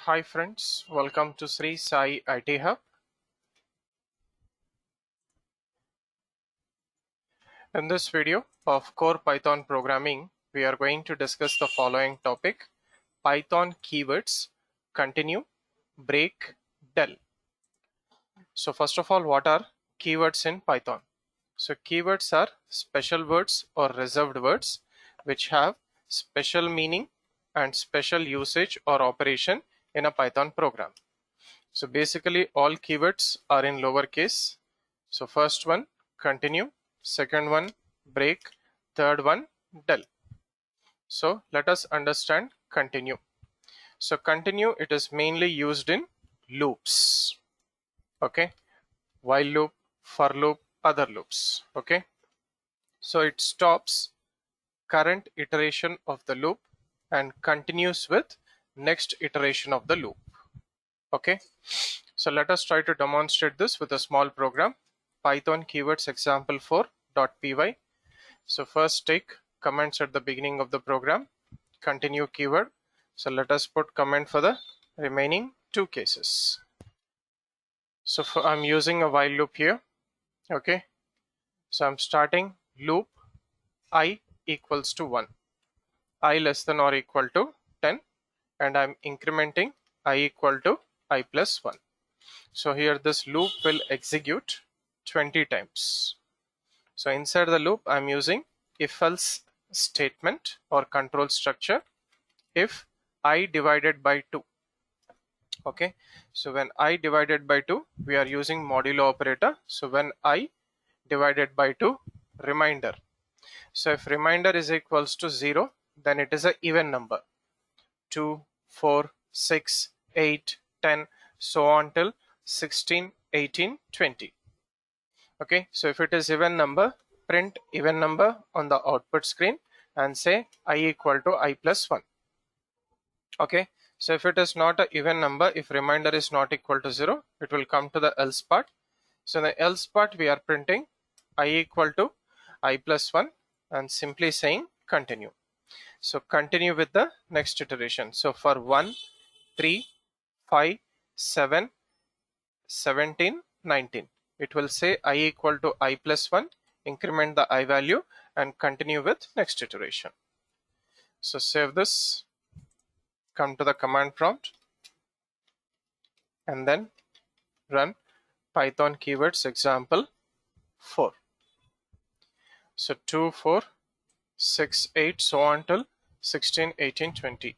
Hi friends, welcome to Sri Sai IT Hub. In this video of core Python programming, we are going to discuss the following topic: Python keywords, continue, break, del. So first of all, what are keywords in Python? So keywords are special words or reserved words which have special meaning and special usage or operation in a Python program. So basically all keywords are in lowercase. So first one, continue, second one, break, third one, del. So let us understand continue. So continue, it is mainly used in loops. Okay, while loop, for loop, other loops. Okay, so it stops current iteration of the loop and continues with next iteration of the loop. Okay, so let us try to demonstrate this with a small program. Python keywords example 4.py. So first take comments at the beginning of the program, continue keyword. So let us put comment for the remaining two cases. So I'm using a while loop here. Okay, so I'm starting loop I equals to 1, I less than or equal to 10, and I'm incrementing I equal to I plus 1. So here this loop will execute 20 times. So inside the loop I'm using if else statement or control structure. If I divided by 2. Okay, so when I divided by 2, we are using modulo operator. So when I divided by 2, reminder. So if reminder is equals to 0, then it is an even number. 2, 4, 6, 8, 10, so on till 16, 18, 20. Okay, so if it is even number, print even number on the output screen and say I equal to I plus 1. Okay, so if it is not an even number, if reminder is not equal to 0, it will come to the else part. So in the else part we are printing I equal to I plus 1 and simply saying continue. So continue with the next iteration. So for 1, 3, 5, 7, 17, 19, it will say I equal to I plus 1, increment the I value and continue with next iteration. So save this, come to the command prompt and then run Python keywords example 4. So 2, 4, 6, 8, so on till 16, 18, 20.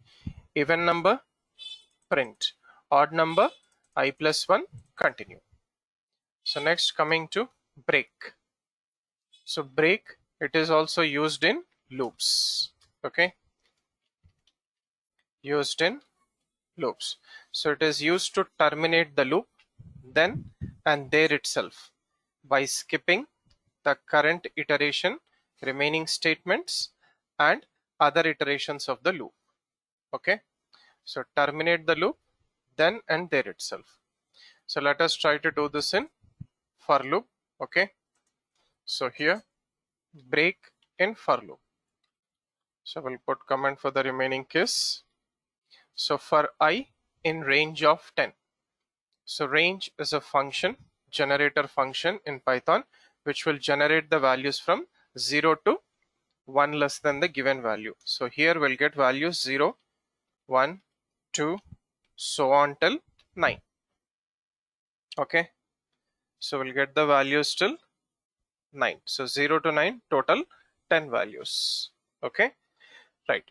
Even number, print. Odd number, I plus 1, continue. So next coming to break. So break, it is also used in loops. Okay, used in loops. So it is used to terminate the loop then and there itself by skipping the current iteration, remaining statements and other iterations of the loop. Okay, so terminate the loop then and there itself. So let us try to do this in for loop. Okay, so here break in for loop. So we'll put comment for the remaining case. So for I in range of 10. So range is a function, generator function in Python, which will generate the values from 0 to 1 less than the given value. So here we'll get values 0, 1, 2, so on till 9. Okay, so we'll get the values till 9. So 0 to 9, total 10 values. Okay, right.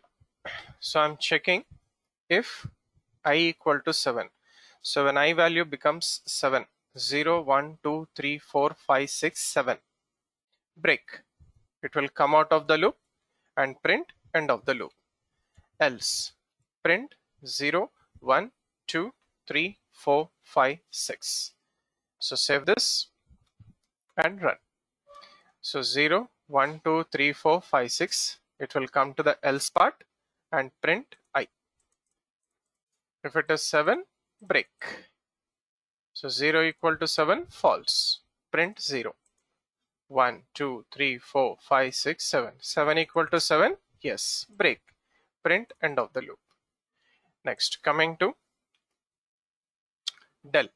So I'm checking if I equal to 7. So when I value becomes 7, 0, 1, 2, 3, 4, 5, 6, 7, break. It will come out of the loop and print end of the loop. Else, print 0, 1, 2, 3, 4, 5, 6. So save this and run. So 0, 1, 2, 3, 4, 5, 6. It will come to the else part and print I. If it is 7, break. So 0 equal to 7, false. Print 0. 1, 2, 3, 4, 5, 6, 7. 7 equal to 7, yes, break. Print end of the loop. Next, coming to del.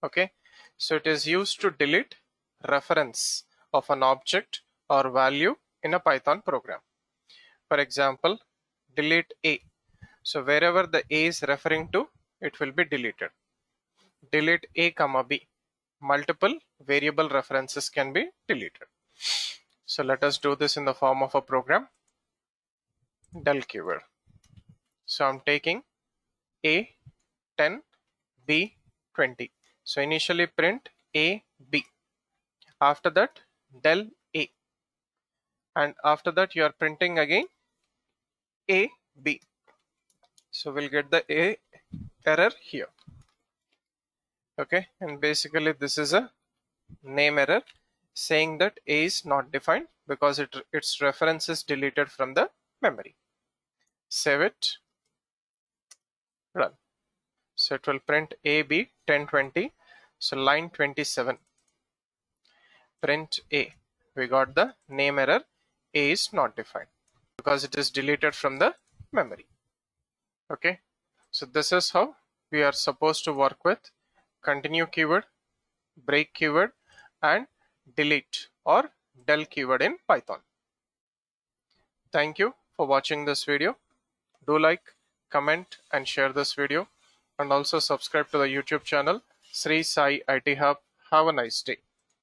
Okay, so it is used to delete reference of an object or value in a Python program. For example, delete a. So wherever the a is referring to, it will be deleted. Delete a comma b. Multiple variable references can be deleted. So let us do this in the form of a program. Del keyword. So I'm taking a 10, b 20. So initially print a b. After that del a, and after that you are printing again a b. So we'll get the a error here. Okay, and basically this is a name error saying that a is not defined because its reference is deleted from the memory. Save it, run. So it will print a b 1020. So line 27, print a. We got the name error, a is not defined because it is deleted from the memory. Okay, so this is how we are supposed to work with continue keyword, break keyword, and delete or del keyword in Python. Thank you for watching this video. Do like, comment, and share this video, and also subscribe to the YouTube channel Sri Sai IT Hub. Have a nice day.